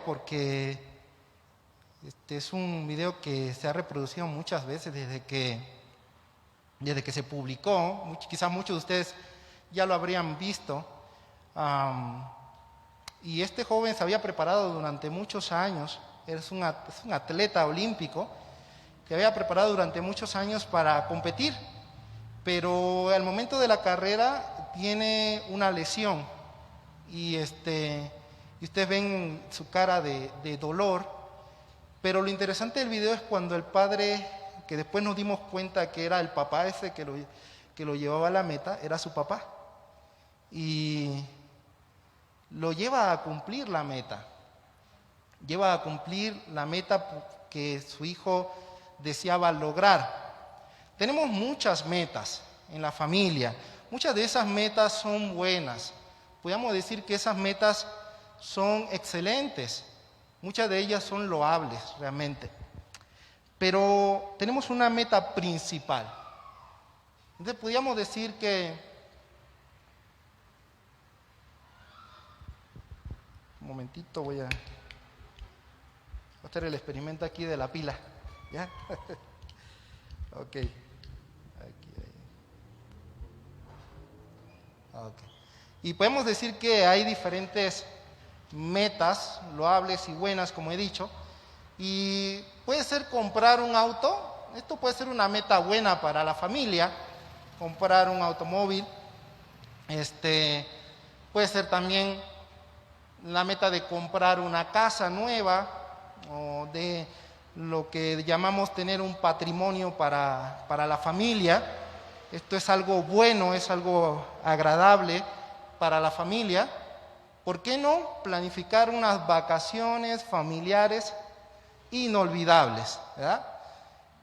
porque es un video que se ha reproducido muchas veces desde que se publicó. Quizás muchos de ustedes ya lo habrían visto. Y este joven se había preparado durante muchos años. Es un atleta olímpico que había preparado durante muchos años para competir, pero al momento de la carrera tiene una lesión y ustedes ven su cara de dolor. Pero lo interesante del video es cuando el padre, que después nos dimos cuenta que era el papá ese que lo llevaba a la meta, era su papá, y lo lleva a cumplir la meta. Lleva a cumplir la meta que su hijo deseaba lograr. Tenemos muchas metas en la familia. Muchas de esas metas son buenas. Podríamos decir que esas metas son excelentes. Muchas de ellas son loables realmente. Pero tenemos una meta principal. Entonces podríamos decir que... Un momentito, voy a hacer el experimento aquí de la pila. ¿Ya? Ok. Okay. Y podemos decir que hay diferentes metas loables y buenas, como he dicho, y puede ser comprar un auto. Esto puede ser una meta buena para la familia, comprar un automóvil. Puede ser también la meta de comprar una casa nueva, o de lo que llamamos tener un patrimonio para la familia. Esto es algo bueno, es algo agradable para la familia. ¿Por qué no planificar unas vacaciones familiares inolvidables, ¿verdad?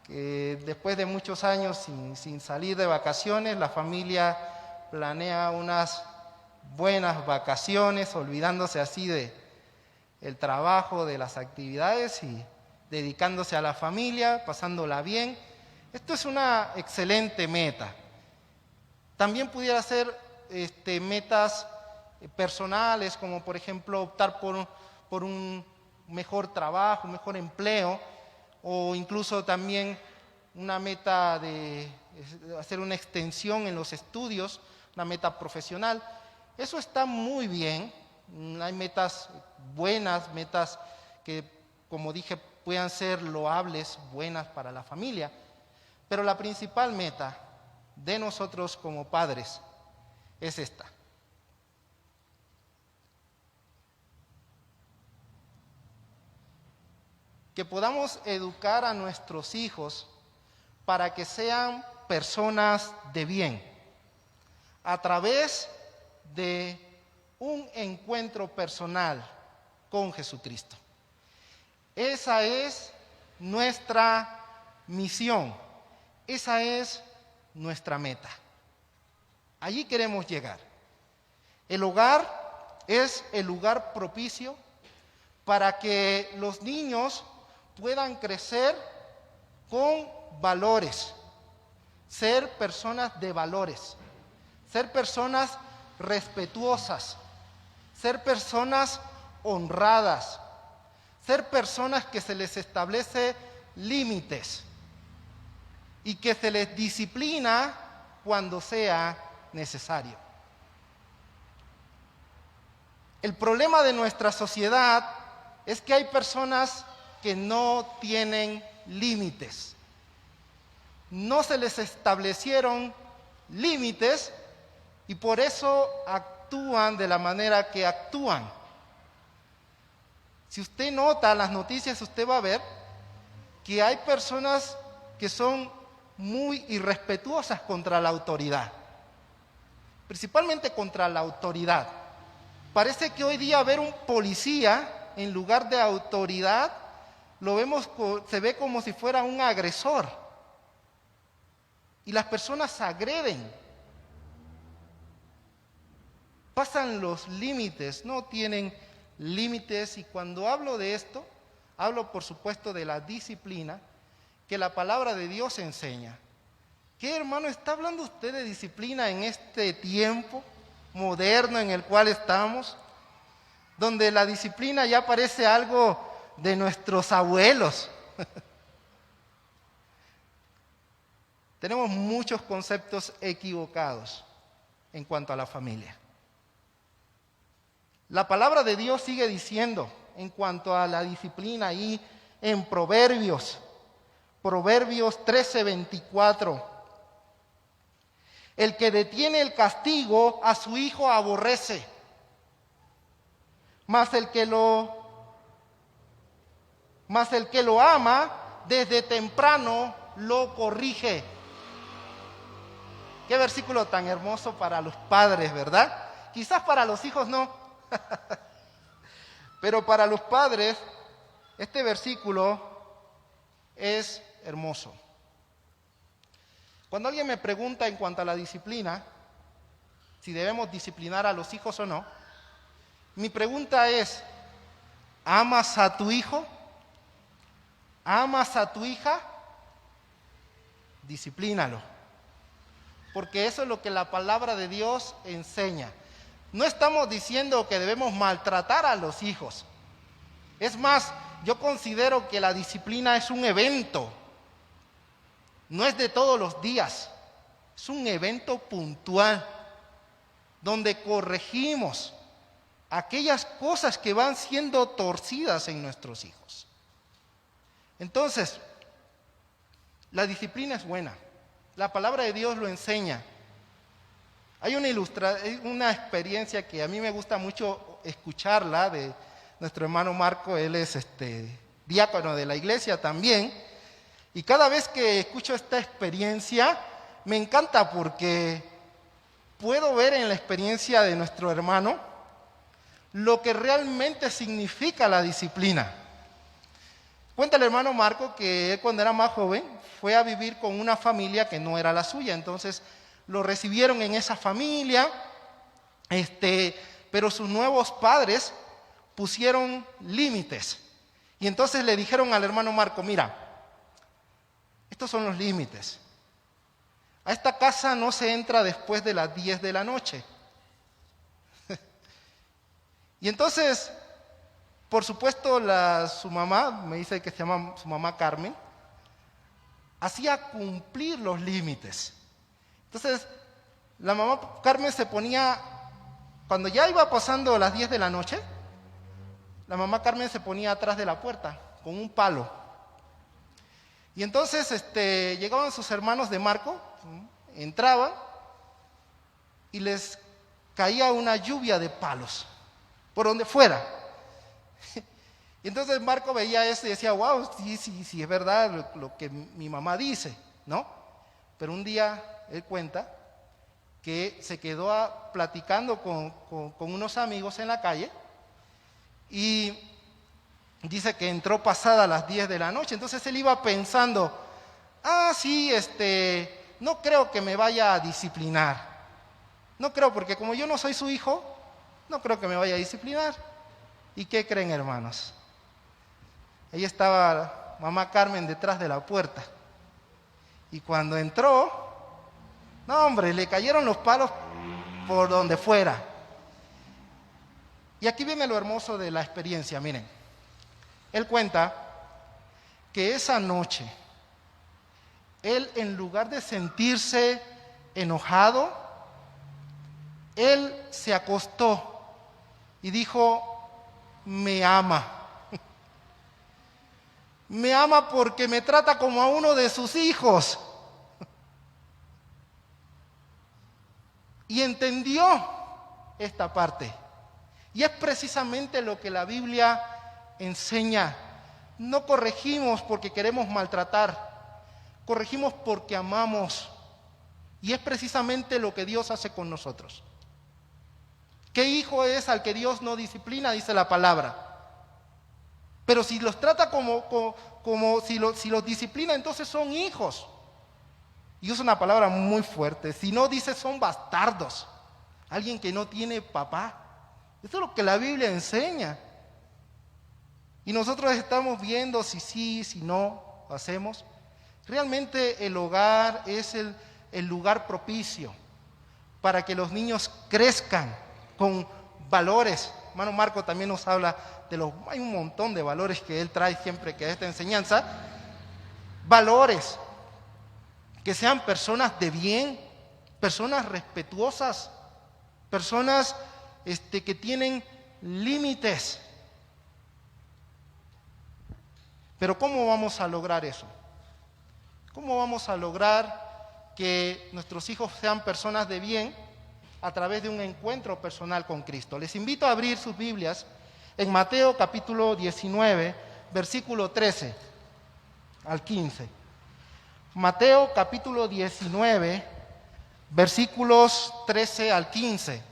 Que después de muchos años sin salir de vacaciones, la familia planea unas buenas vacaciones, olvidándose así de el trabajo, de las actividades y dedicándose a la familia, pasándola bien. Esto es una excelente meta. También pudiera ser metas personales, como por ejemplo optar por un mejor trabajo, un mejor empleo, o incluso también una meta de hacer una extensión en los estudios, una meta profesional. Eso está muy bien. Hay metas buenas, metas que, como dije, puedan ser loables, buenas para la familia. Pero la principal meta de nosotros como padres es esta. Que podamos educar a nuestros hijos para que sean personas de bien, a través de un encuentro personal con Jesucristo. Esa es nuestra misión, esa es nuestra meta. Allí queremos llegar. El hogar es el lugar propicio para que los niños puedan crecer con valores, ser personas de valores, ser personas respetuosas, ser personas honradas, ser personas que se les establece límites y que se les disciplina cuando sea necesario. El problema de nuestra sociedad es que hay personas que no tienen límites. No se les establecieron límites y por eso actúan de la manera que actúan. Si usted nota las noticias, usted va a ver que hay personas que son muy irrespetuosas contra la autoridad, principalmente contra la autoridad. Parece que hoy día ver un policía en lugar de autoridad se ve como si fuera un agresor. Y las personas agreden, pasan los límites, no tienen límites. Y cuando hablo de esto, hablo por supuesto de la disciplina que la palabra de Dios enseña. ¿Qué, hermano, está hablando usted de disciplina en este tiempo moderno en el cual estamos? donde la disciplina ya parece algo de nuestros abuelos. Tenemos muchos conceptos equivocados en cuanto a la familia. La palabra de Dios sigue diciendo en cuanto a la disciplina ahí en Proverbios 13:24. El que detiene el castigo a su hijo aborrece, mas el que lo ama desde temprano lo corrige. Qué versículo tan hermoso para los padres, ¿verdad? Quizás para los hijos no, pero para los padres este versículo es hermoso. Cuando alguien me pregunta en cuanto a la disciplina, si debemos disciplinar a los hijos o no, mi pregunta es, ¿amas a tu hijo? ¿Amas a tu hija? Disciplínalo. Porque eso es lo que la palabra de Dios enseña. No estamos diciendo que debemos maltratar a los hijos. Es más, yo considero que la disciplina es un evento. No es de todos los días. Es un evento puntual donde corregimos aquellas cosas que van siendo torcidas en nuestros hijos. Entonces, la disciplina es buena. La palabra de Dios lo enseña. Hay una experiencia que a mí me gusta mucho escucharla de nuestro hermano Marco. Él es diácono de la iglesia también. Y cada vez que escucho esta experiencia, me encanta porque puedo ver en la experiencia de nuestro hermano lo que realmente significa la disciplina. Cuenta el hermano Marco que él, cuando era más joven, fue a vivir con una familia que no era la suya. Entonces lo recibieron en esa familia, pero sus nuevos padres pusieron límites. Y entonces le dijeron al hermano Marco, mira, estos son los límites. A esta casa no se entra después de las 10 de la noche. Y entonces, por supuesto, su mamá, me dice que se llama su mamá Carmen, hacía cumplir los límites. Entonces, la mamá Carmen se ponía, cuando ya iba pasando las 10 de la noche, la mamá Carmen se ponía atrás de la puerta con un palo. Y entonces llegaban sus hermanos de Marco, entraban y les caía una lluvia de palos, por donde fuera. Y entonces Marco veía eso y decía, wow, sí, es verdad lo que mi mamá dice, ¿no? Pero un día él cuenta que se quedó platicando con unos amigos en la calle y dice que entró pasada las 10 de la noche. Entonces él iba pensando, sí, no creo que me vaya a disciplinar. No creo, porque como yo no soy su hijo, no creo que me vaya a disciplinar. ¿Y qué creen, hermanos? Ahí estaba mamá Carmen detrás de la puerta. Y cuando entró, no hombre, le cayeron los palos por donde fuera. Y aquí viene lo hermoso de la experiencia, miren. Él cuenta que esa noche, él en lugar de sentirse enojado, él se acostó y dijo, me ama. Me ama porque me trata como a uno de sus hijos. Y entendió esta parte. Y es precisamente lo que la Biblia enseña. No corregimos porque queremos maltratar, corregimos porque amamos. Y es precisamente lo que Dios hace con nosotros. ¿Qué hijo es al que Dios no disciplina? Dice la palabra. Pero si los trata si los disciplina, entonces son hijos. Y usa una palabra muy fuerte. Si no, dice son bastardos. Alguien que no tiene papá. Eso es lo que la Biblia enseña. Y nosotros estamos viendo si sí, si no, lo hacemos. Realmente el hogar es el lugar propicio para que los niños crezcan con valores, Hermano Marco también nos habla hay un montón de valores que él trae siempre que da esta enseñanza. Valores, que sean personas de bien, personas respetuosas, personas que tienen límites. Pero ¿cómo vamos a lograr eso? ¿Cómo vamos a lograr que nuestros hijos sean personas de bien a través de un encuentro personal con Cristo? Les invito a abrir sus Biblias en Mateo capítulo 19, versículo 13 al 15. Mateo capítulo 19, versículos 13 al 15.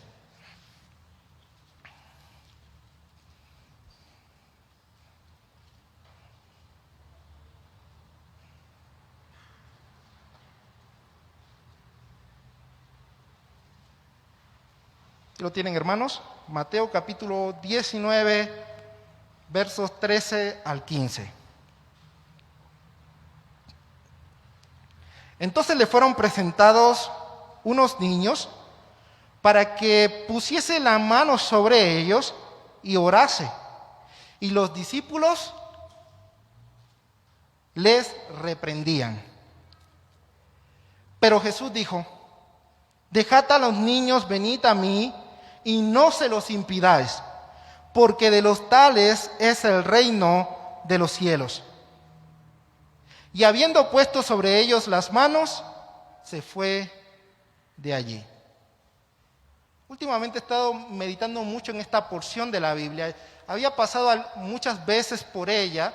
¿Lo tienen, hermanos? Mateo capítulo 19, versos 13 al 15. Entonces le fueron presentados unos niños para que pusiese la mano sobre ellos y orase. Y los discípulos les reprendían. Pero Jesús dijo: dejad a los niños, venid a mí, y no se los impidáis, porque de los tales es el reino de los cielos. Y habiendo puesto sobre ellos las manos, se fue de allí. Últimamente he estado meditando mucho en esta porción de la Biblia. Había pasado muchas veces por ella,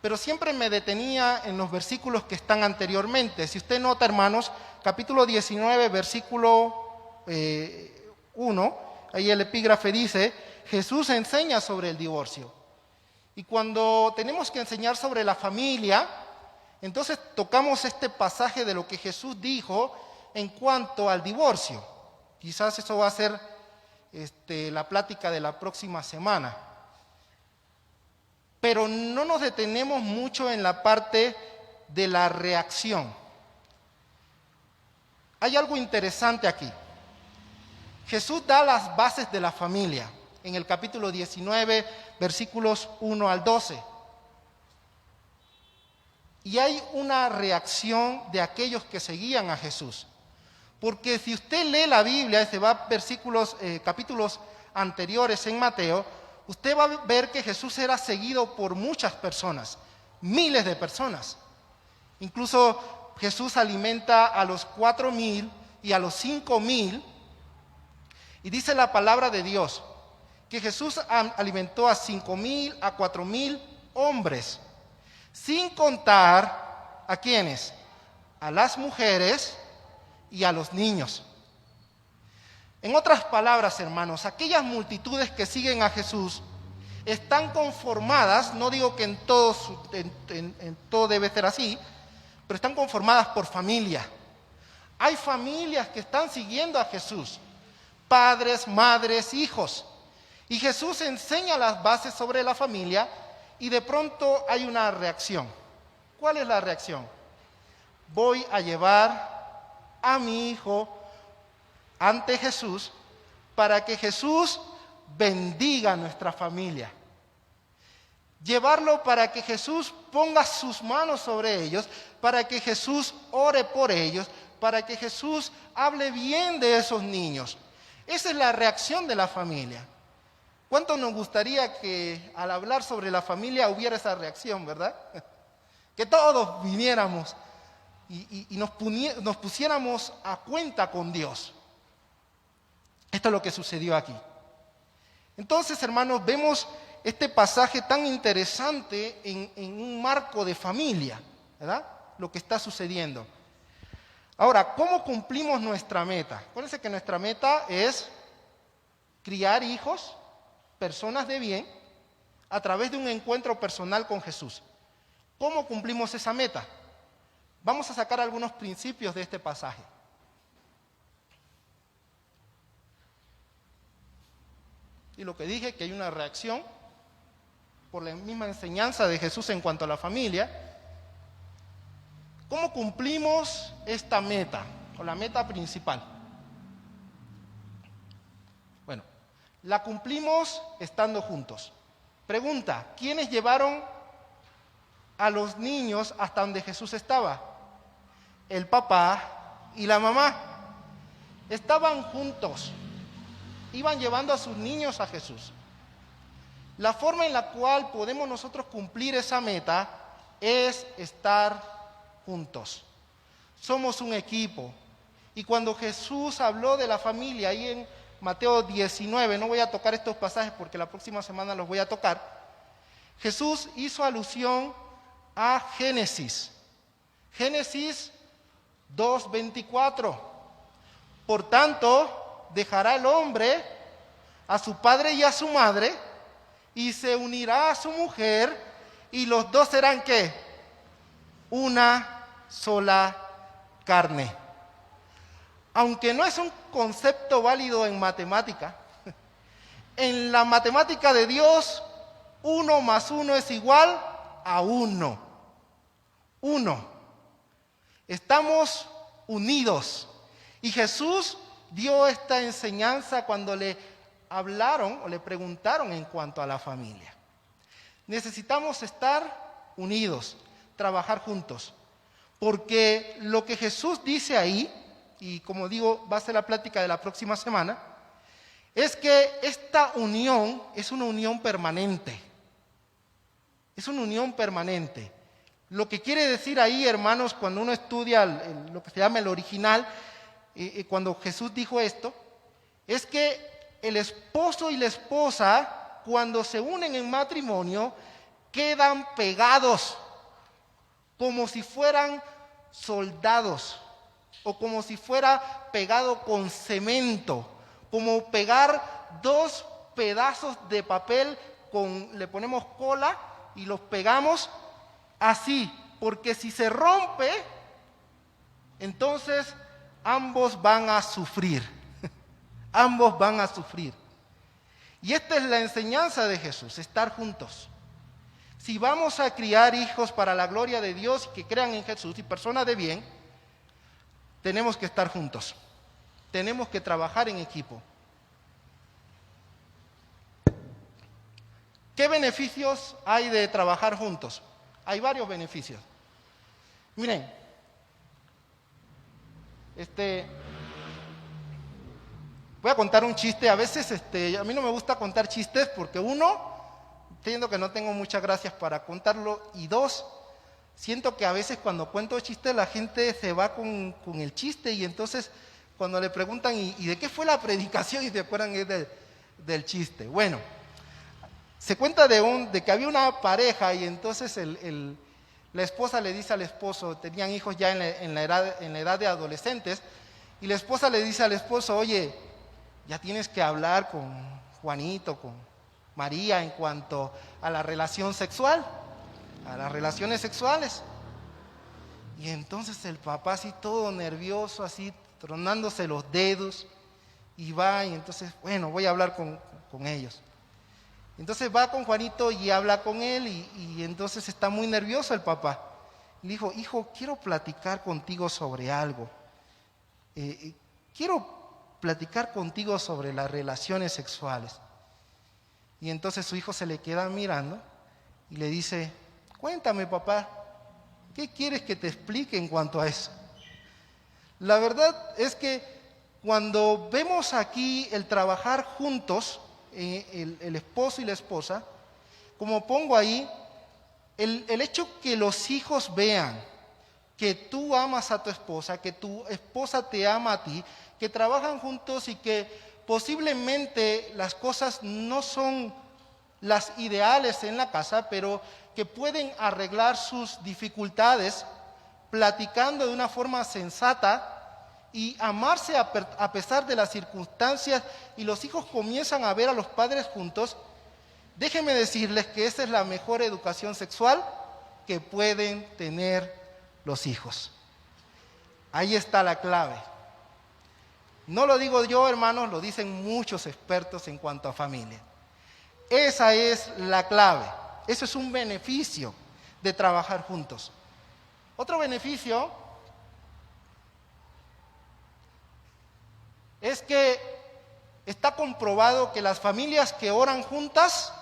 pero siempre me detenía en los versículos que están anteriormente. Si usted nota, hermanos, capítulo 19, versículo 1, ahí el epígrafe dice: Jesús enseña sobre el divorcio. Y cuando tenemos que enseñar sobre la familia, entonces tocamos este pasaje de lo que Jesús dijo en cuanto al divorcio. Quizás eso va a ser la plática de la próxima semana. Pero no nos detenemos mucho en la parte de la reacción. Hay algo interesante aquí. Jesús da las bases de la familia en el capítulo 19, versículos 1 al 12. Y hay una reacción de aquellos que seguían a Jesús. Porque si usted lee la Biblia, se va a capítulos anteriores en Mateo, usted va a ver que Jesús era seguido por muchas personas, miles de personas. Incluso Jesús alimenta a los 4,000 y a los 5,000. Y dice la palabra de Dios que Jesús alimentó a 5,000, a 4,000 hombres. Sin contar, ¿a quiénes? A las mujeres y a los niños. En otras palabras, hermanos, aquellas multitudes que siguen a Jesús están conformadas, no digo que en todo debe ser así, pero están conformadas por familia. Hay familias que están siguiendo a Jesús, padres, madres, hijos. Y Jesús enseña las bases sobre la familia y de pronto hay una reacción. ¿Cuál es la reacción? Voy a llevar a mi hijo ante Jesús para que Jesús bendiga a nuestra familia. Llevarlo para que Jesús ponga sus manos sobre ellos, para que Jesús ore por ellos, para que Jesús hable bien de esos niños. Esa es la reacción de la familia. ¿Cuánto nos gustaría que al hablar sobre la familia hubiera esa reacción, verdad? Que todos viniéramos y nos pusiéramos a cuenta con Dios. Esto es lo que sucedió aquí. Entonces, hermanos, vemos este pasaje tan interesante en un marco de familia, ¿verdad? Lo que está sucediendo. Ahora, ¿cómo cumplimos nuestra meta? Acuérdense que nuestra meta es criar hijos, personas de bien, a través de un encuentro personal con Jesús. ¿Cómo cumplimos esa meta? Vamos a sacar algunos principios de este pasaje. Y lo que dije, que hay una reacción por la misma enseñanza de Jesús en cuanto a la familia. ¿Cómo cumplimos esta meta, o la meta principal? Bueno, la cumplimos estando juntos. Pregunta, ¿quiénes llevaron a los niños hasta donde Jesús estaba? El papá y la mamá. Estaban juntos, iban llevando a sus niños a Jesús. La forma en la cual podemos nosotros cumplir esa meta es estar juntos. Somos un equipo. Y cuando Jesús habló de la familia, ahí en Mateo 19, no voy a tocar estos pasajes porque la próxima semana los voy a tocar, Jesús hizo alusión a Génesis. Génesis 2:24. Por tanto, dejará el hombre a su padre y a su madre, y se unirá a su mujer, y los dos serán ¿qué? Una sola carne. Aunque no es un concepto válido en matemática, en la matemática de Dios, 1 más 1 es igual a 1. 1. Estamos unidos. Y Jesús dio esta enseñanza cuando le hablaron o le preguntaron en cuanto a la familia. Necesitamos estar unidos, trabajar juntos, porque lo que Jesús dice ahí, y como digo, va a ser la plática de la próxima semana, es que esta unión es una unión permanente. Es una unión permanente. Lo que quiere decir ahí, hermanos, cuando uno estudia lo que se llama el original, cuando Jesús dijo esto, es que el esposo y la esposa, cuando se unen en matrimonio, quedan pegados, como si fueran soldados, o como si fuera pegado con cemento, como pegar dos pedazos de papel, le ponemos cola y los pegamos así, porque si se rompe, entonces ambos van a sufrir, ambos van a sufrir. Y esta es la enseñanza de Jesús, estar juntos. Si vamos a criar hijos para la gloria de Dios que crean en Jesús y personas de bien, tenemos que estar juntos, tenemos que trabajar en equipo. ¿Qué beneficios hay de trabajar juntos? Hay varios beneficios. Miren, voy a contar un chiste. A veces a mí no me gusta contar chistes porque uno, entiendo que no tengo muchas gracias para contarlo, y dos, siento que a veces cuando cuento chistes la gente se va con el chiste, y entonces cuando le preguntan ¿y de qué fue la predicación? Y se acuerdan del chiste. Bueno, se cuenta de que había una pareja, y entonces la esposa le dice al esposo, tenían hijos ya en la edad de adolescentes, y la esposa le dice al esposo, oye, ya tienes que hablar con Juanito, con María en cuanto a la relación sexual, a las relaciones sexuales. Y entonces el papá así todo nervioso, así tronándose los dedos, y va, y entonces, bueno, voy a hablar con ellos. Entonces va con Juanito y habla con él, y entonces está muy nervioso el papá. Le dijo, hijo, quiero platicar contigo sobre algo. Quiero platicar contigo sobre las relaciones sexuales. Y entonces su hijo se le queda mirando y le dice, cuéntame, papá, ¿qué quieres que te explique en cuanto a eso? La verdad es que cuando vemos aquí el trabajar juntos, el esposo y la esposa, como pongo ahí, el hecho que los hijos vean que tú amas a tu esposa, que tu esposa te ama a ti, que trabajan juntos y que posiblemente las cosas no son las ideales en la casa, pero que pueden arreglar sus dificultades platicando de una forma sensata y amarse a pesar de las circunstancias, y los hijos comienzan a ver a los padres juntos. Déjenme decirles que esa es la mejor educación sexual que pueden tener los hijos. Ahí está la clave. No lo digo yo, hermanos, lo dicen muchos expertos en cuanto a familia. Esa es la clave. Eso es un beneficio de trabajar juntos. Otro beneficio es que Está comprobado que las familias que oran juntas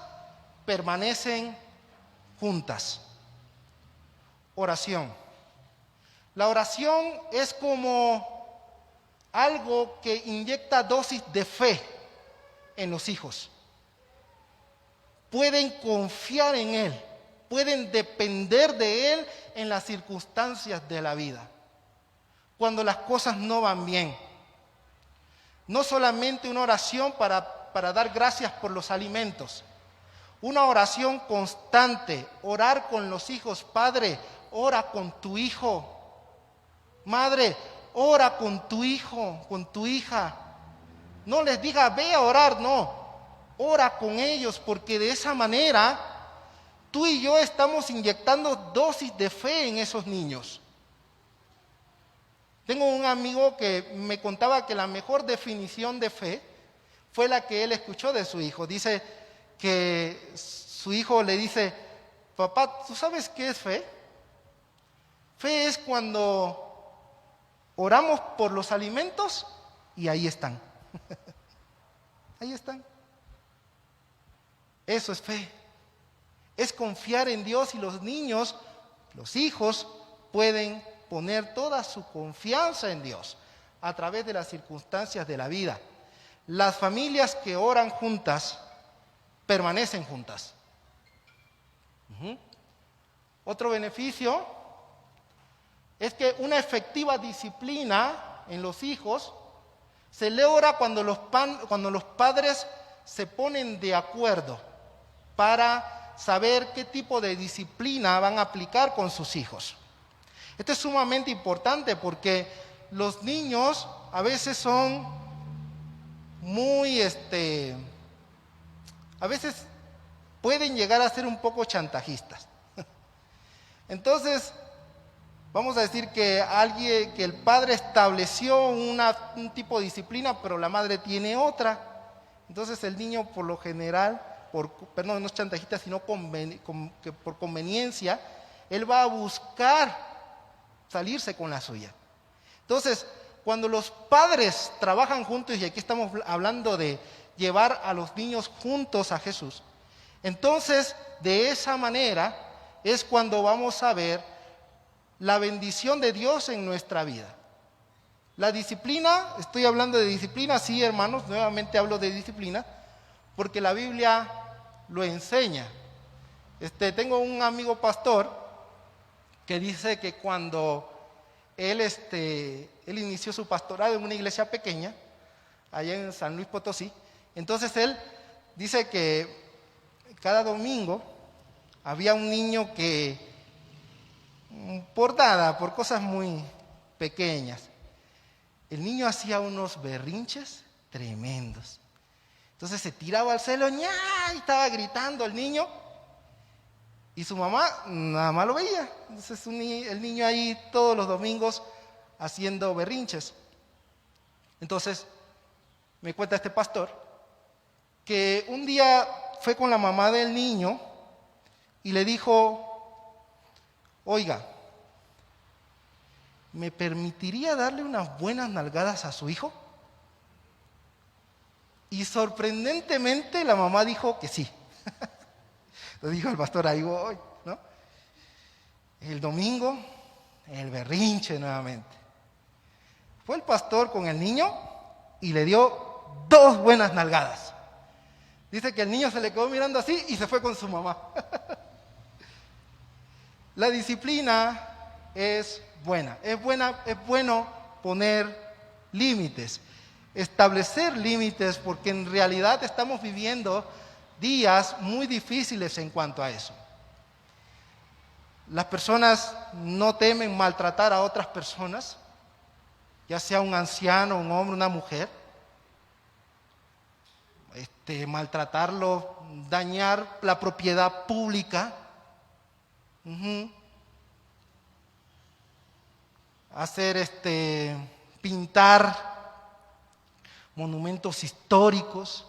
permanecen juntas. Oración. La oración es como algo que inyecta dosis de fe en los hijos. Pueden confiar en Él, pueden depender de Él en las circunstancias de la vida. Cuando las cosas no van bien. No solamente una oración para dar gracias por los alimentos. Una oración constante, orar con los hijos. Padre, ora con tu hijo. Madre, ora con tu hijo, con tu hija. No les diga, ve a orar, no. Ora con ellos, porque de esa manera tú y yo estamos inyectando dosis de fe en esos niños. Tengo un amigo que me contaba que la mejor definición de fe fue la que él escuchó de su hijo. Dice que su hijo le dice, papá, ¿tú sabes qué es fe? Fe es cuando oramos por los alimentos y ahí están. Ahí están. Eso es fe. Es confiar en Dios y los niños, los hijos, pueden poner toda su confianza en Dios a través de las circunstancias de la vida. Las familias que oran juntas permanecen juntas. Otro beneficio es que una efectiva disciplina en los hijos se logra cuando los padres se ponen de acuerdo para saber qué tipo de disciplina van a aplicar con sus hijos. Esto es sumamente importante porque los niños a veces son muy, a veces pueden llegar a ser un poco chantajistas. Entonces, vamos a decir que el padre estableció un tipo de disciplina, pero la madre tiene otra. Entonces el niño por lo general, no es chantajista, sino que por conveniencia, él va a buscar salirse con la suya. Entonces, cuando los padres trabajan juntos, y aquí estamos hablando de llevar a los niños juntos a Jesús, entonces de esa manera es cuando vamos a ver la bendición de Dios en nuestra vida. La disciplina, estoy hablando de disciplina, sí, hermanos, nuevamente hablo de disciplina, porque la Biblia lo enseña. Tengo un amigo pastor que dice que cuando él inició su pastorado en una iglesia pequeña, allá en San Luis Potosí, entonces él dice que cada domingo había un niño que, por cosas muy pequeñas, el niño hacía unos berrinches tremendos. Entonces se tiraba al suelo, ¡ña! Y estaba gritando el niño. Y su mamá nada más lo veía. Entonces el niño ahí todos los domingos haciendo berrinches. Entonces me cuenta este pastor que un día fue con la mamá del niño y le dijo, oiga, ¿me permitiría darle unas buenas nalgadas a su hijo? Y sorprendentemente la mamá dijo que sí. Lo dijo el pastor, ahí voy, ¿no? El domingo, el berrinche nuevamente. Fue el pastor con el niño y le dio 2 buenas nalgadas. Dice que el niño se le quedó mirando así y se fue con su mamá. La disciplina es buena. Es bueno poner límites, establecer límites, porque en realidad estamos viviendo días muy difíciles en cuanto a eso. Las personas no temen maltratar a otras personas, ya sea un anciano, un hombre, una mujer. Maltratarlo, dañar la propiedad pública. Hacer pintar monumentos históricos.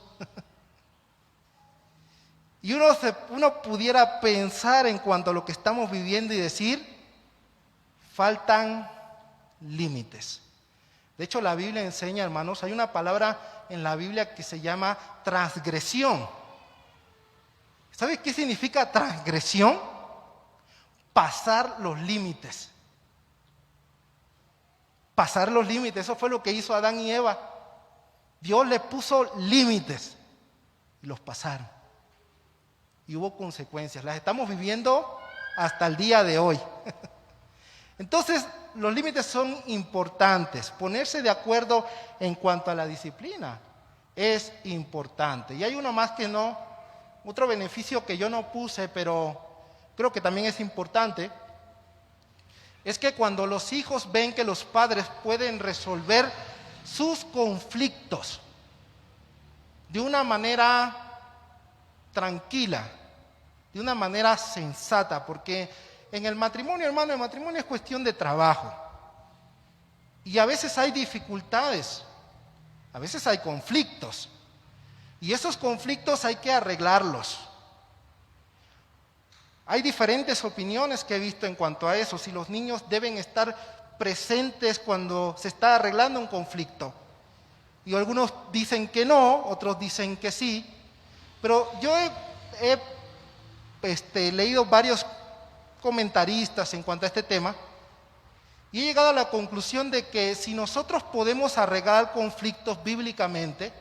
Y uno pudiera pensar en cuanto a lo que estamos viviendo y decir, faltan límites. De hecho, la Biblia enseña, hermanos, hay una palabra en la Biblia que se llama transgresión. ¿Sabes qué significa transgresión? Pasar los límites. Pasar los límites, eso fue lo que hizo Adán y Eva. Dios les puso límites y los pasaron. Y hubo consecuencias. Las estamos viviendo hasta el día de hoy. Entonces, los límites son importantes. Ponerse de acuerdo en cuanto a la disciplina es importante. Y hay uno más que no, otro beneficio que yo no puse, pero creo que también es importante, es que cuando los hijos ven que los padres pueden resolver sus conflictos de una manera tranquila, de una manera sensata, porque en el matrimonio, hermano, el matrimonio es cuestión de trabajo. Y a veces hay dificultades, a veces hay conflictos. Y esos conflictos hay que arreglarlos. Hay diferentes opiniones que he visto en cuanto a eso, si los niños deben estar presentes cuando se está arreglando un conflicto. Y algunos dicen que no, otros dicen que sí. Pero yo he leído varios comentaristas en cuanto a este tema y he llegado a la conclusión de que si nosotros podemos arreglar conflictos bíblicamente,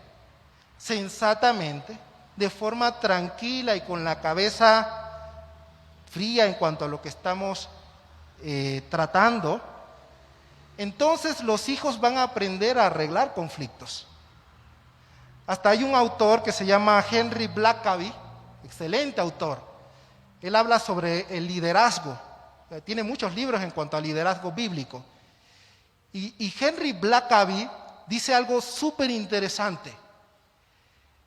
sensatamente, de forma tranquila y con la cabeza fría en cuanto a lo que estamos tratando, entonces los hijos van a aprender a arreglar conflictos. Hasta hay un autor que se llama Henry Blackaby, excelente autor. Él habla sobre el liderazgo, tiene muchos libros en cuanto al liderazgo bíblico. Y Henry Blackaby dice algo súper interesante.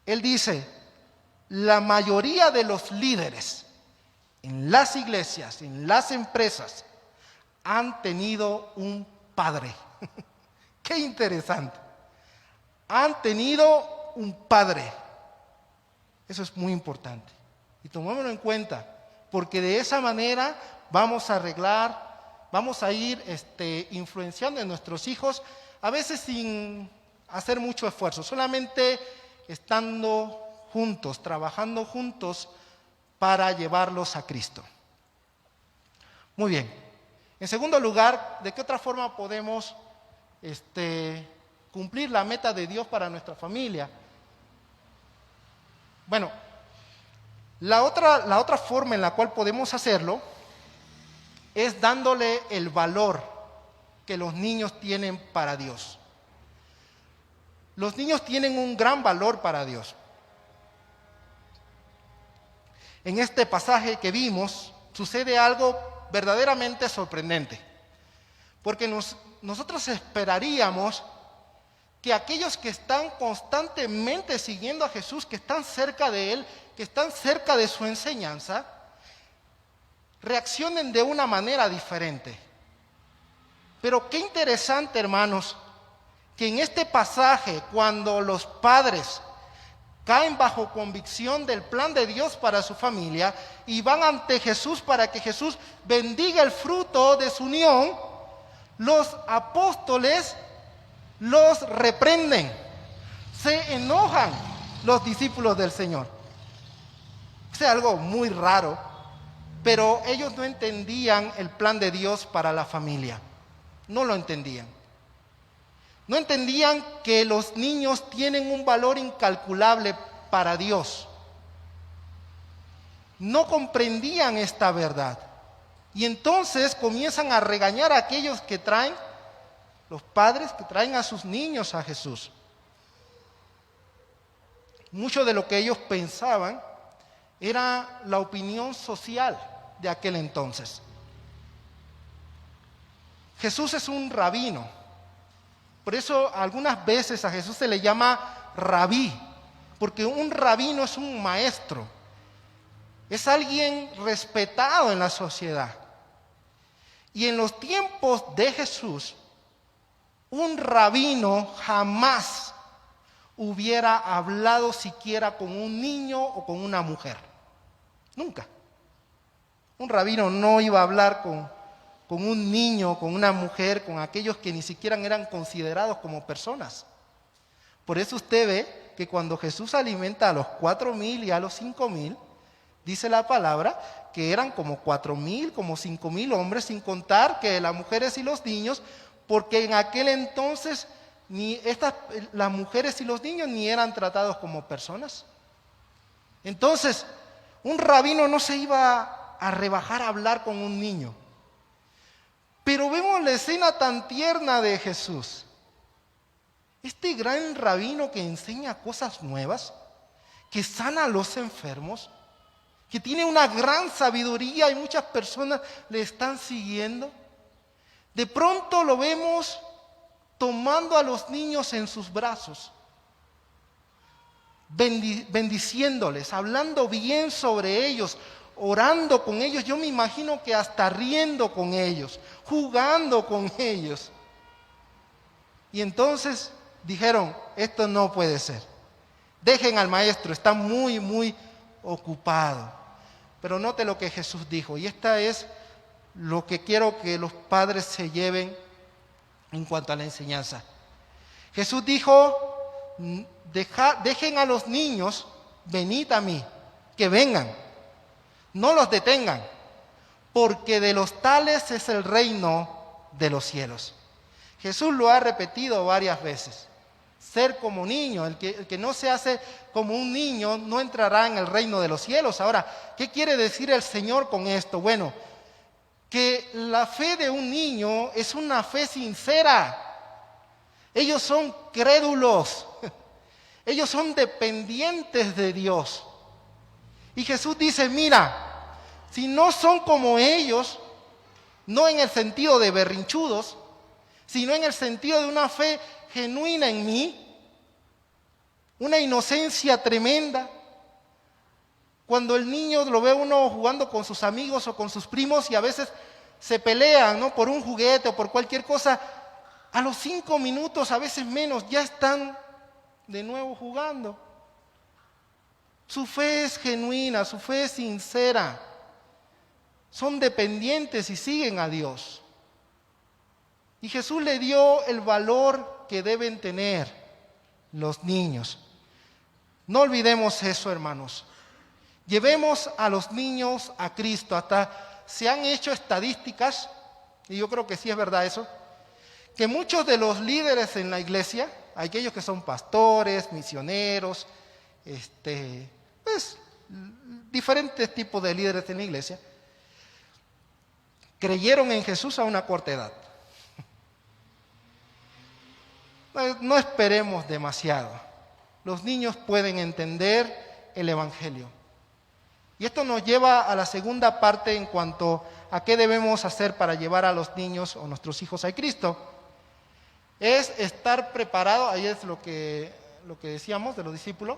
Él dice, la mayoría de los líderes en las iglesias, en las empresas, han tenido un padre. Qué interesante. Han tenido un padre. Eso es muy importante. Y tomémoslo en cuenta, porque de esa manera vamos a arreglar, vamos a ir influenciando en nuestros hijos, a veces sin hacer mucho esfuerzo, solamente estando juntos, trabajando juntos para llevarlos a Cristo. Muy bien. En segundo lugar, ¿de qué otra forma podemos cumplir la meta de Dios para nuestra familia? Bueno, la otra forma en la cual podemos hacerlo es dándole el valor que los niños tienen para Dios. Los niños tienen un gran valor para Dios. En este pasaje que vimos sucede algo verdaderamente sorprendente, porque nosotros esperaríamos que aquellos que están constantemente siguiendo a Jesús, que están cerca de Él, que están cerca de su enseñanza, reaccionen de una manera diferente. Pero qué interesante, hermanos, que en este pasaje, cuando los padres caen bajo convicción del plan de Dios para su familia y van ante Jesús para que Jesús bendiga el fruto de su unión, los apóstoles los reprenden, se enojan los discípulos del Señor. Es algo muy raro, pero ellos no entendían el plan de Dios para la familia, no lo entendían. No entendían que los niños tienen un valor incalculable para Dios. No comprendían esta verdad. Y entonces comienzan a regañar a aquellos que traen, los padres que traen a sus niños a Jesús. Mucho de lo que ellos pensaban era la opinión social de aquel entonces. Jesús es un rabino. Por eso algunas veces a Jesús se le llama rabí, porque un rabino es un maestro, es alguien respetado en la sociedad. Y en los tiempos de Jesús, un rabino jamás hubiera hablado siquiera con un niño o con una mujer. Nunca. Un rabino no iba a hablar con con un niño, con una mujer, con aquellos que ni siquiera eran considerados como personas. Por eso usted ve que cuando Jesús alimenta a los 4,000 y a los 5,000, dice la palabra que eran como 4,000, como 5,000 hombres, sin contar que las mujeres y los niños, porque en aquel entonces las mujeres y los niños ni eran tratados como personas. Entonces, un rabino no se iba a rebajar a hablar con un niño. Pero vemos la escena tan tierna de Jesús. Este gran rabino que enseña cosas nuevas, que sana a los enfermos, que tiene una gran sabiduría y muchas personas le están siguiendo. De pronto lo vemos tomando a los niños en sus brazos, bendiciéndoles, hablando bien sobre ellos, orando con ellos. Yo me imagino que hasta riendo con ellos, jugando con ellos. Y entonces dijeron, esto no puede ser. Dejen al maestro, está muy, muy ocupado. Pero note lo que Jesús dijo, y esta es lo que quiero que los padres se lleven en cuanto a la enseñanza. Jesús dijo, dejen a los niños, venid a mí, que vengan, no los detengan, porque de los tales es el reino de los cielos. Jesús lo ha repetido varias veces. Ser como niño, el que no se hace como un niño no entrará en el reino de los cielos. Ahora, ¿qué quiere decir el Señor con esto? Bueno, que la fe de un niño es una fe sincera. Ellos son crédulos, ellos son dependientes de Dios. Y Jesús dice, mira, si no son como ellos, no en el sentido de berrinchudos, sino en el sentido de una fe genuina en mí, una inocencia tremenda. Cuando el niño lo ve uno jugando con sus amigos o con sus primos y a veces se pelean, ¿no?, por un juguete o por cualquier cosa, a los 5 minutos, a veces menos, ya están de nuevo jugando. Su fe es genuina, su fe es sincera. Son dependientes y siguen a Dios. Y Jesús le dio el valor que deben tener los niños. No olvidemos eso, hermanos. Llevemos a los niños a Cristo. Hasta se han hecho estadísticas, y yo creo que sí es verdad eso, que muchos de los líderes en la iglesia, aquellos que son pastores, misioneros, diferentes tipos de líderes en la iglesia, creyeron en Jesús a una corta edad. No esperemos demasiado. Los niños pueden entender el Evangelio. Y esto nos lleva a la segunda parte en cuanto a qué debemos hacer para llevar a los niños o nuestros hijos a Cristo. Es estar preparado, ahí es lo que decíamos de los discípulos.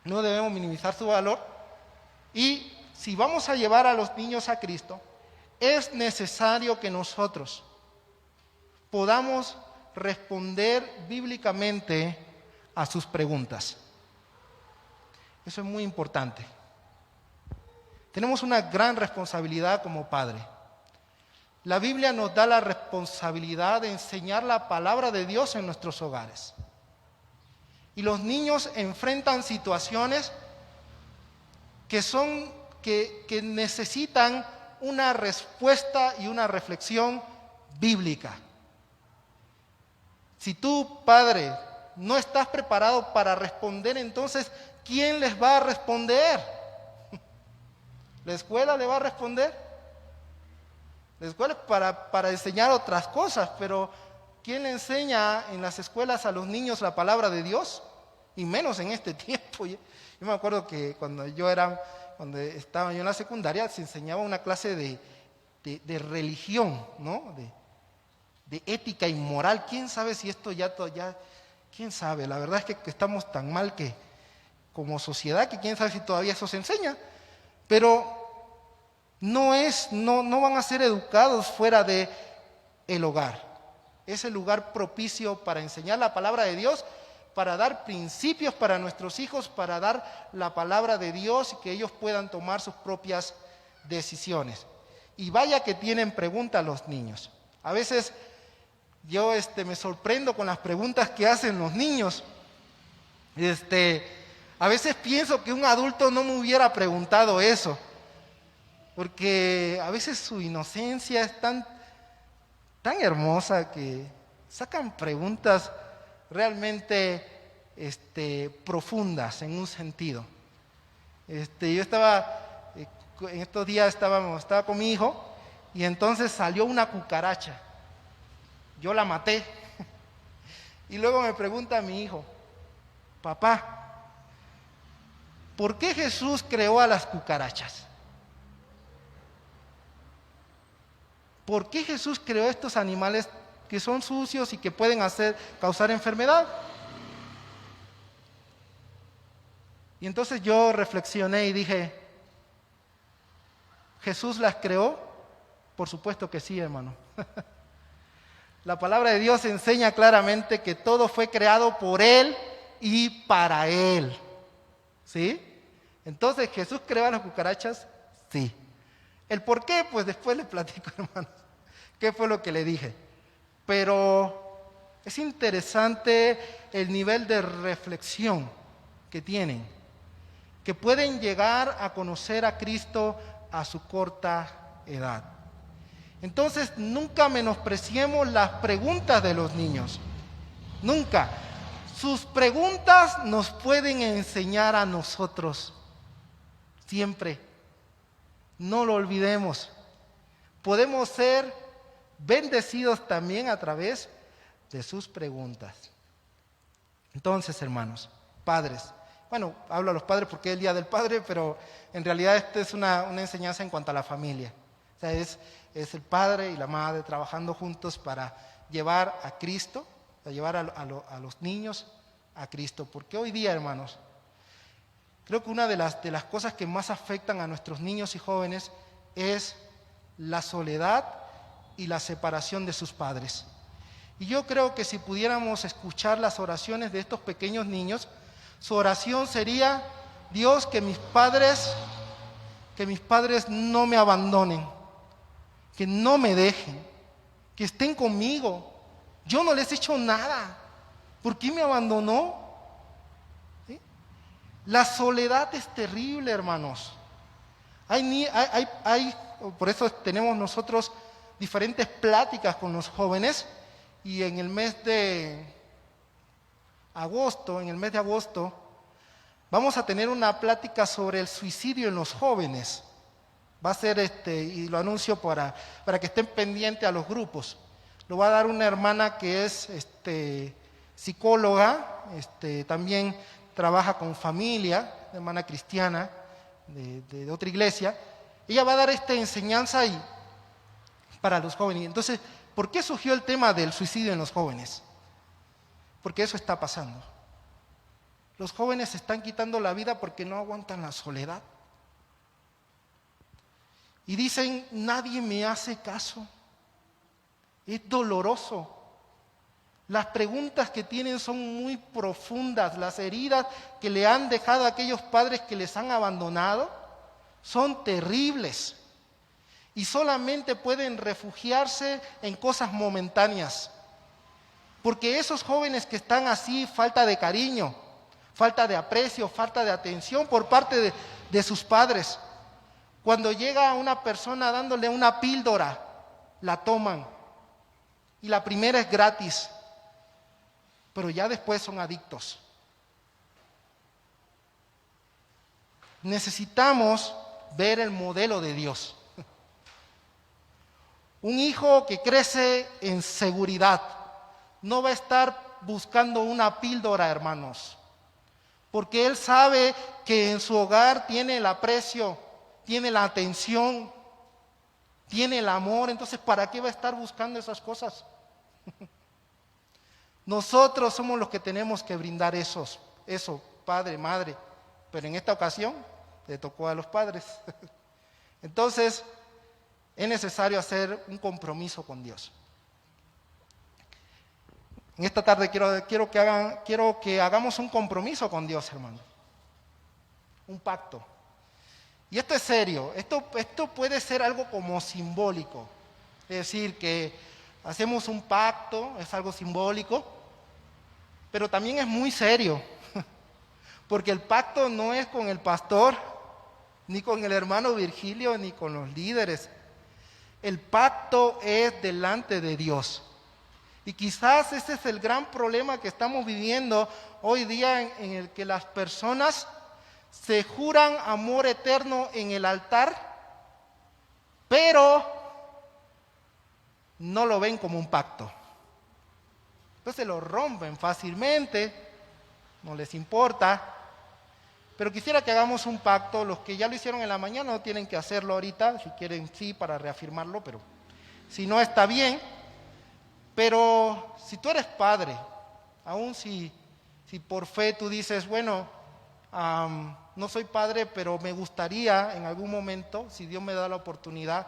No debemos minimizar su valor. Y si vamos a llevar a los niños a Cristo, es necesario que nosotros podamos responder bíblicamente a sus preguntas. Eso es muy importante. Tenemos una gran responsabilidad como padre. La Biblia nos da la responsabilidad de enseñar la palabra de Dios en nuestros hogares. Y los niños enfrentan situaciones que necesitan una respuesta y una reflexión bíblica. Si tú, padre, no estás preparado para responder, entonces, ¿quién les va a responder? ¿La escuela le va a responder? La escuela es para enseñar otras cosas, pero ¿quién le enseña en las escuelas a los niños la palabra de Dios? Y menos en este tiempo. Yo me acuerdo que cuando estaba yo en la secundaria, se enseñaba una clase de religión, ¿no? De ética y moral. ¿Quién sabe si esto ya, quién sabe? La verdad es que estamos tan mal que como sociedad que quién sabe si todavía eso se enseña. Pero no van a ser educados fuera de el hogar. Es el lugar propicio para enseñar la palabra de Dios, para dar principios para nuestros hijos, para dar la palabra de Dios y que ellos puedan tomar sus propias decisiones. Y vaya que tienen preguntas los niños. A veces yo me sorprendo con las preguntas que hacen los niños. A veces pienso que un adulto no me hubiera preguntado eso, porque a veces su inocencia es tan hermosa que sacan preguntas realmente profundas en un sentido. Yo estaba, en estos días estaba con mi hijo y entonces salió una cucaracha. Yo la maté. Y luego me pregunta mi hijo, papá, ¿por qué Jesús creó a las cucarachas? ¿Por qué Jesús creó estos animales que son sucios y que pueden causar enfermedad? Y entonces yo reflexioné y dije, ¿Jesús las creó? Por supuesto que sí, hermano. La palabra de Dios enseña claramente que todo fue creado por Él y para Él. ¿Sí? Entonces, ¿Jesús creó a las cucarachas? Sí. ¿El por qué? Pues después le platico, hermanos, qué fue lo que le dije. Pero es interesante el nivel de reflexión que tienen, que pueden llegar a conocer a Cristo a su corta edad. Entonces, nunca menospreciemos las preguntas de los niños. Nunca. Sus preguntas nos pueden enseñar a nosotros. Siempre. No lo olvidemos. Podemos ser bendecidos también a través de sus preguntas. Entonces, hermanos, padres. Bueno, hablo a los padres porque es el Día del Padre, pero en realidad esta es una enseñanza en cuanto a la familia. O sea, es el padre y la madre trabajando juntos para llevar a Cristo, para llevar a los niños a Cristo. Porque hoy día, hermanos, creo que una de las cosas que más afectan a nuestros niños y jóvenes es la soledad y la separación de sus padres. Y yo creo que si pudiéramos escuchar las oraciones de estos pequeños niños, su oración sería: Dios, que mis padres no me abandonen, que no me dejen, que estén conmigo. Yo no les he hecho nada. ¿Por qué me abandonó? ¿Sí? La soledad es terrible, hermanos. Por eso tenemos nosotros diferentes pláticas con los jóvenes, y en el mes de agosto, vamos a tener una plática sobre el suicidio en los jóvenes. Va a ser y lo anuncio para que estén pendientes a los grupos. Lo va a dar una hermana que es psicóloga, también trabaja con familia, una hermana cristiana de otra iglesia. Ella va a dar esta enseñanza para los jóvenes. Entonces, ¿por qué surgió el tema del suicidio en los jóvenes? Porque eso está pasando. Los jóvenes se están quitando la vida porque no aguantan la soledad. Y dicen, nadie me hace caso. Es doloroso. Las preguntas que tienen son muy profundas. Las heridas que le han dejado a aquellos padres que les han abandonado son terribles. Y solamente pueden refugiarse en cosas momentáneas. Porque esos jóvenes que están así, falta de cariño, falta de aprecio, falta de atención por parte de sus padres. Cuando llega una persona dándole una píldora, la toman. Y la primera es gratis, pero ya después son adictos. Necesitamos ver el modelo de Dios. Un hijo que crece en seguridad no va a estar buscando una píldora, hermanos, porque él sabe que en su hogar tiene el aprecio, tiene la atención, tiene el amor. Entonces, ¿para qué va a estar buscando esas cosas? Nosotros somos los que tenemos que brindar eso, padre, madre, pero en esta ocasión le tocó a los padres. Entonces, es necesario hacer un compromiso con Dios. En esta tarde quiero que hagamos un compromiso con Dios, hermano. Un pacto. Y esto es serio, esto puede ser algo como simbólico, es decir, que hacemos un pacto, es algo simbólico, pero también es muy serio, porque el pacto no es con el pastor, ni con el hermano Virgilio, ni con los líderes. El pacto es delante de Dios. Y quizás ese es el gran problema que estamos viviendo hoy día en el que las personas se juran amor eterno en el altar, pero no lo ven como un pacto. Entonces lo rompen fácilmente, no les importa. Pero quisiera que hagamos un pacto. Los que ya lo hicieron en la mañana no tienen que hacerlo ahorita, si quieren sí, para reafirmarlo, pero si no está bien. Pero si tú eres padre, aun si por fe tú dices, bueno, no soy padre, pero me gustaría en algún momento, si Dios me da la oportunidad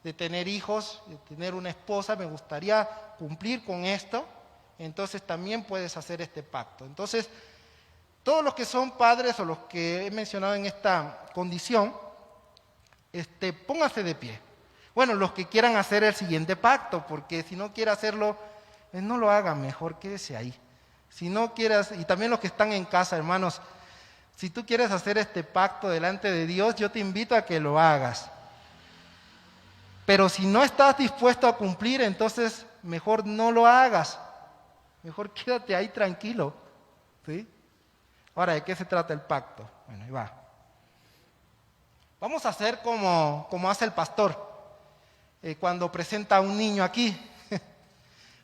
de tener hijos, de tener una esposa, me gustaría cumplir con esto, entonces también puedes hacer este pacto. Entonces, todos los que son padres o los que he mencionado en esta condición, pónganse de pie. Bueno, los que quieran hacer el siguiente pacto, porque si no quiere hacerlo, no lo hagan, mejor quédese ahí. Si no quieras, y también los que están en casa, hermanos, si tú quieres hacer este pacto delante de Dios, yo te invito a que lo hagas. Pero si no estás dispuesto a cumplir, entonces mejor no lo hagas. Mejor quédate ahí tranquilo. ¿Sí? Ahora, ¿de qué se trata el pacto? Bueno, ahí va. Vamos a hacer como hace el pastor cuando presenta a un niño aquí.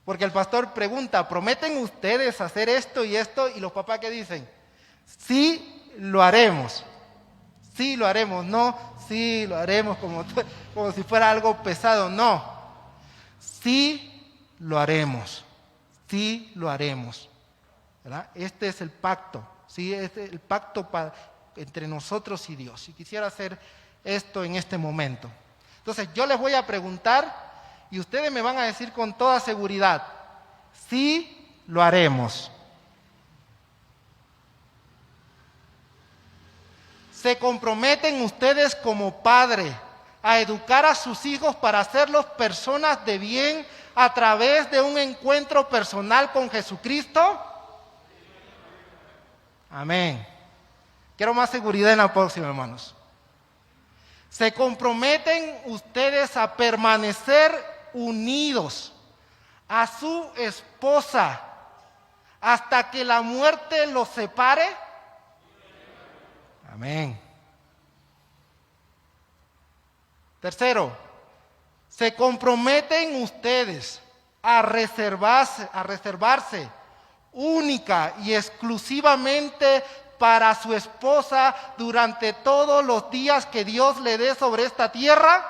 Porque el pastor pregunta, ¿prometen ustedes hacer esto y esto? Y los papás, ¿qué dicen? Sí, lo haremos. Sí, lo haremos. No, sí, lo haremos como si fuera algo pesado. No. Sí, lo haremos. Sí, lo haremos. ¿Verdad? Este es el pacto. ¿Sí? Este es el pacto entre nosotros y Dios. Y quisiera hacer esto en este momento. Entonces, yo les voy a preguntar y ustedes me van a decir con toda seguridad, sí, lo haremos. ¿Se comprometen ustedes como padre a educar a sus hijos para hacerlos personas de bien a través de un encuentro personal con Jesucristo? Amén. Quiero más seguridad en la próxima, hermanos. ¿Se comprometen ustedes a permanecer unidos a su esposa hasta que la muerte los separe? Amén. Tercero, ¿se comprometen ustedes a reservarse única y exclusivamente para su esposa durante todos los días que Dios le dé sobre esta tierra?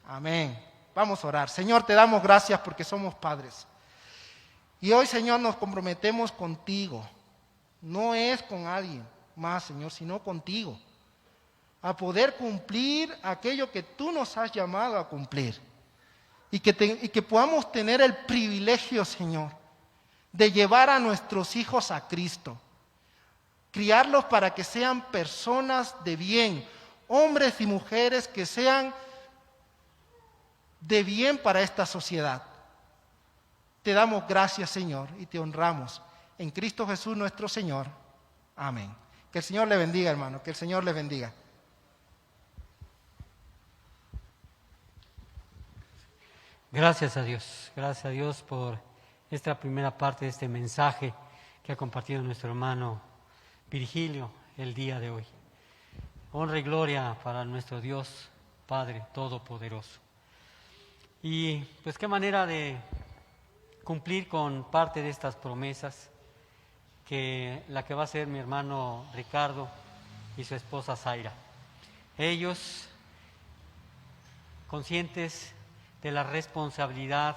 Amén. Vamos a orar. Señor, te damos gracias porque somos padres. Y hoy, Señor, nos comprometemos contigo. No es con alguien más, Señor, sino contigo. A poder cumplir aquello que tú nos has llamado a cumplir. Y que podamos tener el privilegio, Señor, de llevar a nuestros hijos a Cristo. Criarlos para que sean personas de bien, hombres y mujeres que sean de bien para esta sociedad. Te damos gracias, Señor, y te honramos. En Cristo Jesús nuestro Señor. Amén. Que el Señor le bendiga, hermano, que el Señor le bendiga. Gracias a Dios por esta primera parte de este mensaje que ha compartido nuestro hermano Virgilio el día de hoy. Honra y gloria para nuestro Dios, Padre Todopoderoso. Y pues qué manera de cumplir con parte de estas promesas que la que va a ser mi hermano Ricardo y su esposa Zaira. Ellos, conscientes de la responsabilidad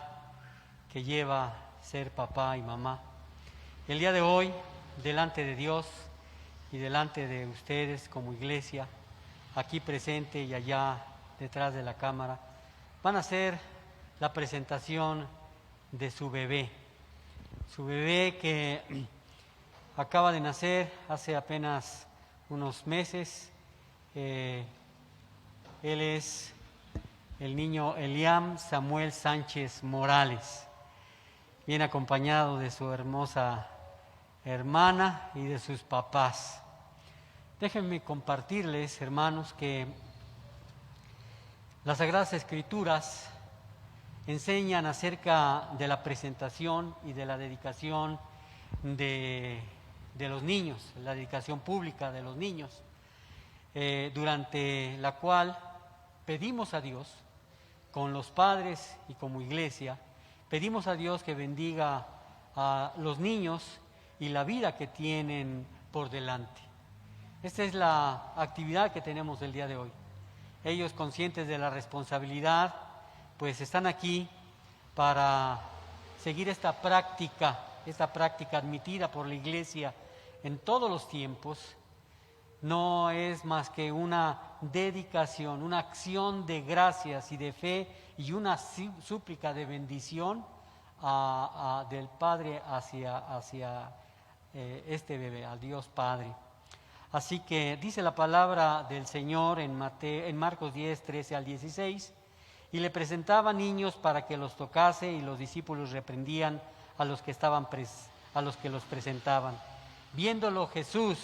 que lleva ser papá y mamá, el día de hoy, delante de Dios y delante de ustedes como iglesia, aquí presente y allá detrás de la cámara, van a hacer la presentación de su bebé que acaba de nacer hace apenas unos meses. Él es el niño Eliam Samuel Sánchez Morales. Viene acompañado de su hermosa hermana y de sus papás. Déjenme compartirles, hermanos, que las Sagradas Escrituras enseñan acerca de la presentación y de la dedicación de los niños, la dedicación pública de los niños, durante la cual pedimos a Dios, con los padres y como iglesia, pedimos a Dios que bendiga a los niños y la vida que tienen por delante. Esta es la actividad que tenemos el día de hoy. Ellos, conscientes de la responsabilidad, pues están aquí para seguir esta práctica admitida por la iglesia en todos los tiempos. No es más que una dedicación, una acción de gracias y de fe y una súplica de bendición del Padre hacia este bebé, al Dios Padre. Así que dice la palabra del Señor en Marcos 10, 13 al 16, y le presentaba niños para que los tocase, y los discípulos reprendían a los que los presentaban. Viéndolo Jesús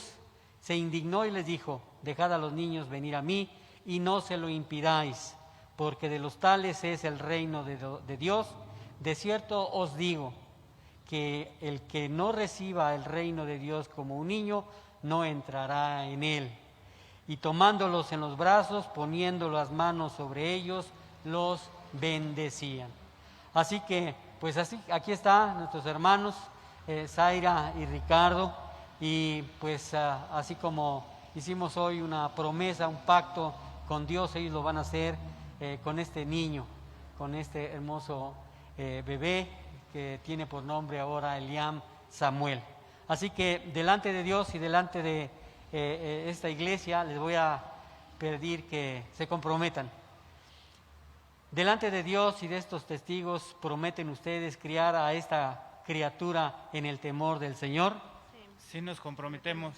se indignó y les dijo: dejad a los niños venir a mí y no se lo impidáis, porque de los tales es el reino de Dios. De cierto os digo que el que no reciba el reino de Dios como un niño, no entrará en él. Y tomándolos en los brazos, poniendo las manos sobre ellos, los bendecían. Así que, pues aquí están nuestros hermanos, Zaira y Ricardo, y pues así como hicimos hoy una promesa, un pacto con Dios, ellos lo van a hacer con este niño, con este hermoso bebé que tiene por nombre ahora Eliam Samuel. Así que delante de Dios y delante de esta iglesia les voy a pedir que se comprometan. Delante de Dios y de estos testigos, ¿prometen ustedes criar a esta criatura en el temor del Señor? Sí, nos comprometemos.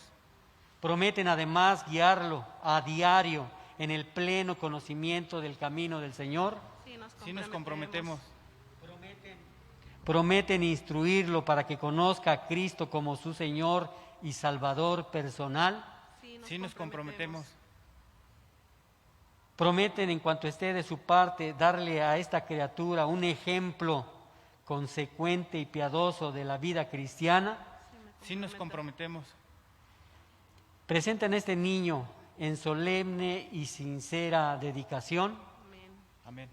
¿Prometen además guiarlo a diario en el pleno conocimiento del camino del Señor? Sí, nos comprometemos. ¿Prometen instruirlo para que conozca a Cristo como su Señor y Salvador personal? Sí, nos comprometemos. ¿Prometen, en cuanto esté de su parte, darle a esta criatura un ejemplo consecuente y piadoso de la vida cristiana? Sí, nos comprometemos. ¿Presentan a este niño en solemne y sincera dedicación? Amén.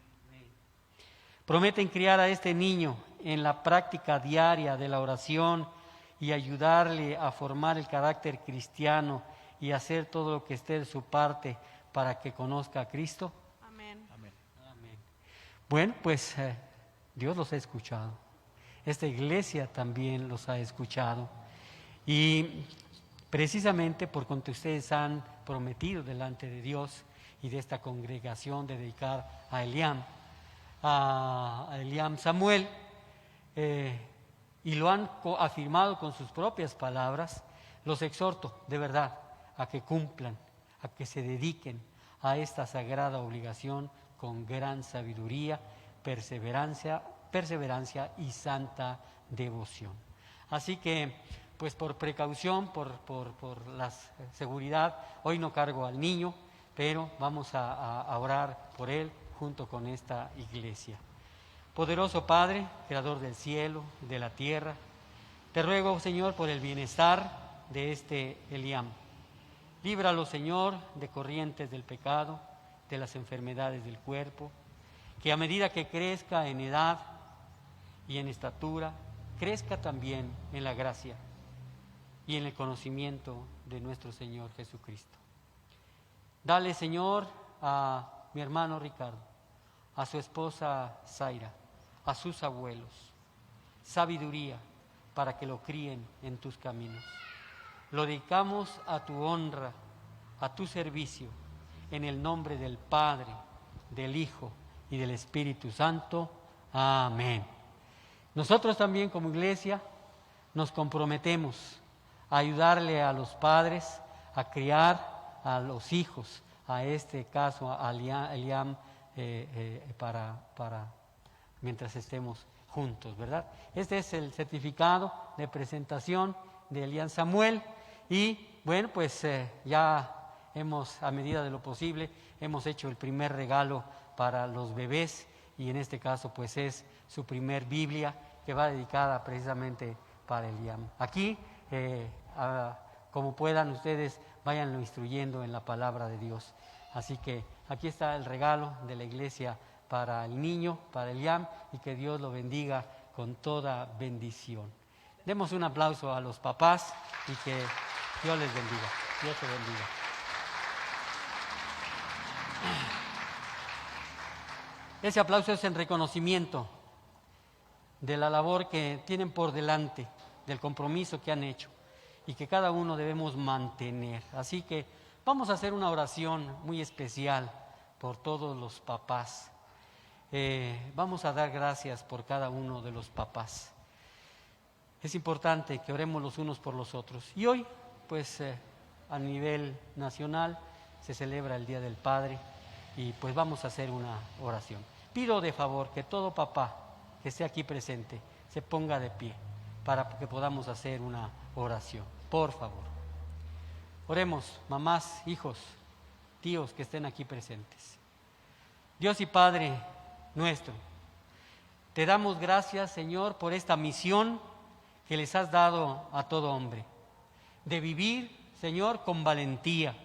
¿Prometen criar a este niño en la práctica diaria de la oración y ayudarle a formar el carácter cristiano y hacer todo lo que esté de su parte para que conozca a Cristo? Amén. Amén. Amén. Bueno, pues Dios los ha escuchado. Esta iglesia también los ha escuchado. Y precisamente por cuanto ustedes han prometido delante de Dios y de esta congregación de dedicar a Eliam Samuel, y lo han afirmado con sus propias palabras, los exhorto de verdad a que cumplan, a que se dediquen a esta sagrada obligación con gran sabiduría, perseverancia y santa devoción. Así que, pues por precaución, por la seguridad, hoy no cargo al niño, pero vamos a orar por él junto con esta iglesia. Poderoso Padre, Creador del cielo, de la tierra, te ruego, Señor, por el bienestar de este Eliam. Líbralo, Señor, de corrientes del pecado, de las enfermedades del cuerpo, que a medida que crezca en edad y en estatura, crezca también en la gracia y en el conocimiento de nuestro Señor Jesucristo. Dale, Señor, a mi hermano Ricardo, a su esposa Zaira, a sus abuelos, sabiduría para que lo críen en tus caminos. Lo dedicamos a tu honra, a tu servicio, en el nombre del Padre, del Hijo y del Espíritu Santo. Amén. Nosotros también como iglesia nos comprometemos a ayudarle a los padres a criar a los hijos, a este caso a Eliam, para mientras estemos juntos, ¿verdad? Este es el certificado de presentación de Eliam Samuel y bueno, pues ya hemos, a medida de lo posible, hemos hecho el primer regalo para los bebés y en este caso pues es su primer Biblia que va dedicada precisamente para Eliam. Aquí, como puedan ustedes, váyanlo instruyendo en la palabra de Dios. Así que aquí está el regalo de la iglesia para el niño, para Eliam, y que Dios lo bendiga con toda bendición. Demos un aplauso a los papás y que Dios les bendiga. Dios te bendiga. Ese aplauso es en reconocimiento de la labor que tienen por delante, del compromiso que han hecho y que cada uno debemos mantener. Así que vamos a hacer una oración muy especial por todos los papás. Vamos a dar gracias por cada uno de los papás. Es importante que oremos los unos por los otros. Y hoy, pues a nivel nacional, se celebra el Día del Padre y pues vamos a hacer una oración. Pido de favor que todo papá que esté aquí presente se ponga de pie para que podamos hacer una oración. Por favor. Oremos, mamás, hijos, tíos que estén aquí presentes. Dios y Padre nuestro, te damos gracias, Señor, por esta misión que les has dado a todo hombre, de vivir, Señor, con valentía,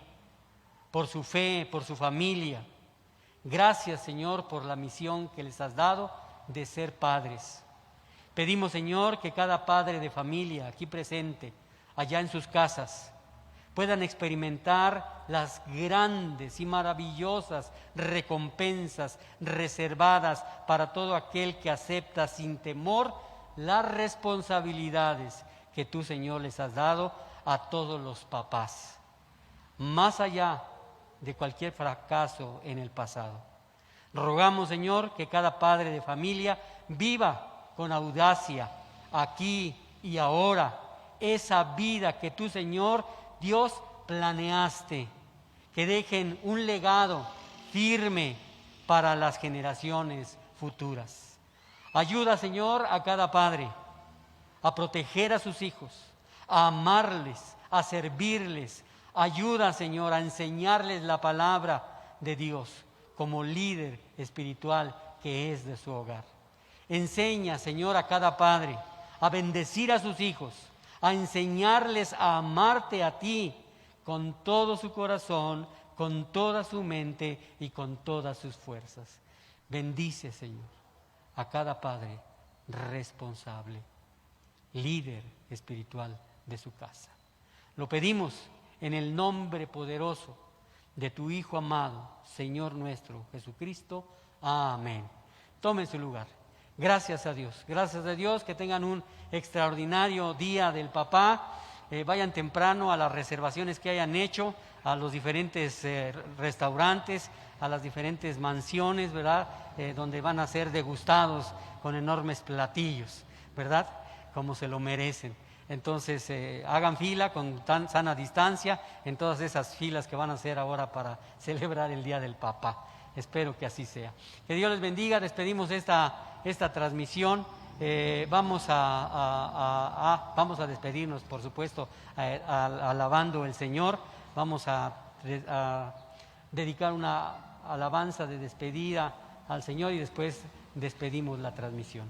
por su fe, por su familia. Gracias, Señor, por la misión que les has dado de ser padres. Pedimos, Señor, que cada padre de familia aquí presente, allá en sus casas, puedan experimentar las grandes y maravillosas recompensas reservadas para todo aquel que acepta sin temor las responsabilidades que tú, Señor, les has dado a todos los papás, más allá de cualquier fracaso en el pasado. Rogamos, Señor, que cada padre de familia viva con audacia aquí y ahora esa vida que tú, Señor Dios, planeaste, que dejen un legado firme para las generaciones futuras. Ayuda, Señor, a cada padre a proteger a sus hijos, a amarles, a servirles. Ayuda, Señor, a enseñarles la palabra de Dios como líder espiritual que es de su hogar. Enseña, Señor, a cada padre a bendecir a sus hijos, a enseñarles a amarte a ti con todo su corazón, con toda su mente y con todas sus fuerzas. Bendice, Señor, a cada padre responsable, líder espiritual de su casa. Lo pedimos en el nombre poderoso de tu Hijo amado, Señor nuestro Jesucristo. Amén. Tomen su lugar. Gracias a Dios, que tengan un extraordinario día del papá. Vayan temprano a las reservaciones que hayan hecho, a los diferentes restaurantes, a las diferentes mansiones, ¿verdad? Donde van a ser degustados con enormes platillos, ¿verdad? Como se lo merecen. Entonces, hagan fila con tan sana distancia en todas esas filas que van a hacer ahora para celebrar el Día del Papá. Espero que así sea. Que Dios les bendiga. Despedimos esta transmisión. Vamos a despedirnos, por supuesto, alabando al Señor. Vamos a dedicar una alabanza de despedida al Señor y después despedimos la transmisión.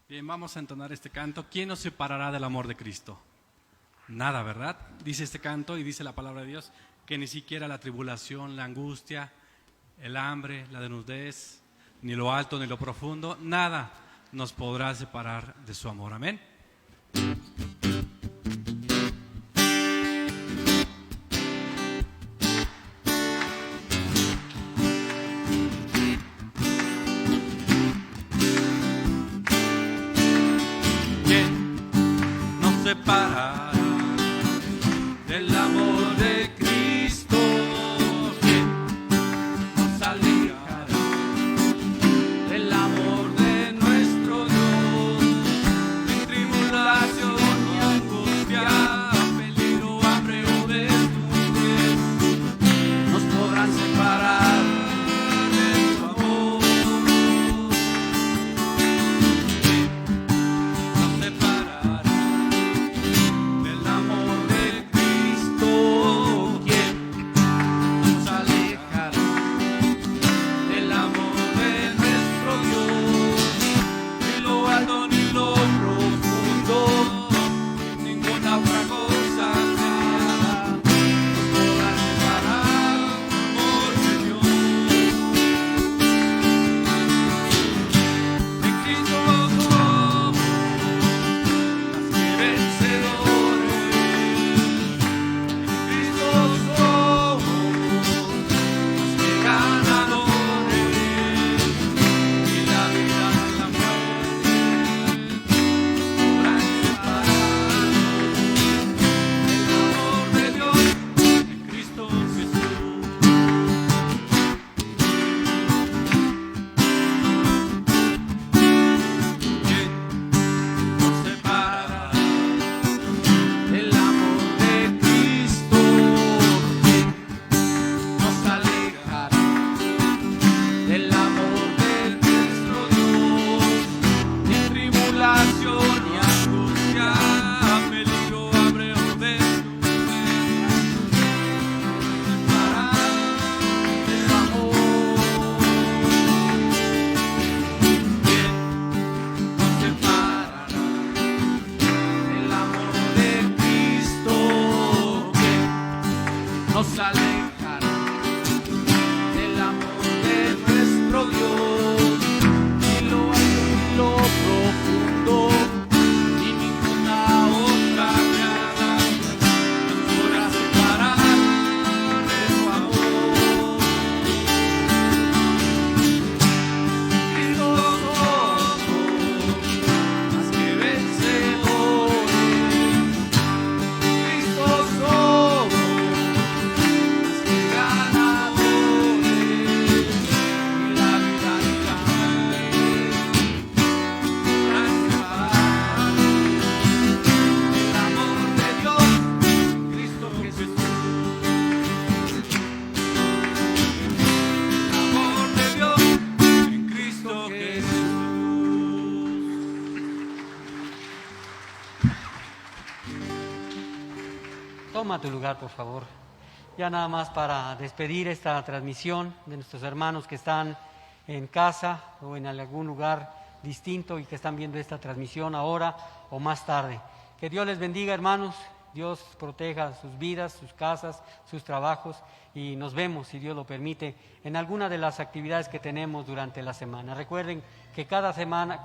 Bien, vamos a entonar este canto. ¿Quién nos separará del amor de Cristo? Nada, ¿verdad? Dice este canto y dice la palabra de Dios que ni siquiera la tribulación, la angustia, el hambre, la desnudez, ni lo alto ni lo profundo, nada nos podrá separar de su amor. Amén. ¿Quién nos separará del amor de Cristo? ¿Quién nos alejará del amor de nuestro Dios? En tribulación y angustia, peligro, hambre o desnudez, nos podrán separar de su amor. ¿Quién nos separará del amor de Cristo? ¿Quién nos alejará del amor de nuestro Dios? Ni lo alto ni lo profundo, ninguna otra cosa creada nos podrá separar del amor de Dios. En Cristo somos más que vencedores. En Cristo somos más que ganadores. Y la vida y la muerte podrán separarnos del amor de Dios en Cristo Jesús. ¿Quién nos separará del amor de Cristo? ¿Quién nos alejará del amor de nuestro Dios? Ni en tribulación ni angustia, peligro, hambre o desnudez, nos separará de su amor. ¿Quién nos separará del amor de Cristo? ¿Quién nos alejará del amor de nuestro Dios? Ni lo alto ni lo profundo, ni ninguna otra creada nos podrá separar de su amor. Cristo somos más que vencedores. Cristo somos más que ganadores. Y la vida y la muerte podrán separarnos del amor de Dios en Cristo Jesús. El amor de Dios en Cristo Jesús. Toma tu lugar, por favor. Ya nada más para despedir esta transmisión de nuestros hermanos que están en casa o en algún lugar distinto y que están viendo esta transmisión ahora o más tarde. Que Dios les bendiga, hermanos. Dios proteja sus vidas, sus casas, sus trabajos y nos vemos, si Dios lo permite, en alguna de las actividades que tenemos durante la semana. Recuerden que cada semana,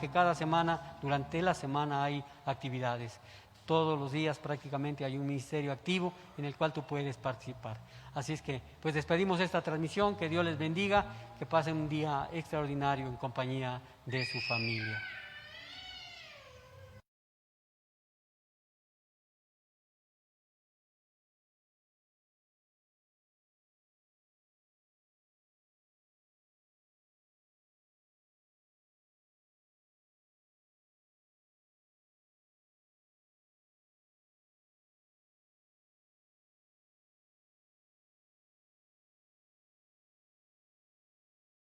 durante la semana hay actividades. Todos los días prácticamente hay un ministerio activo en el cual tú puedes participar. Así es que, pues despedimos esta transmisión, que Dios les bendiga, que pasen un día extraordinario en compañía de su familia.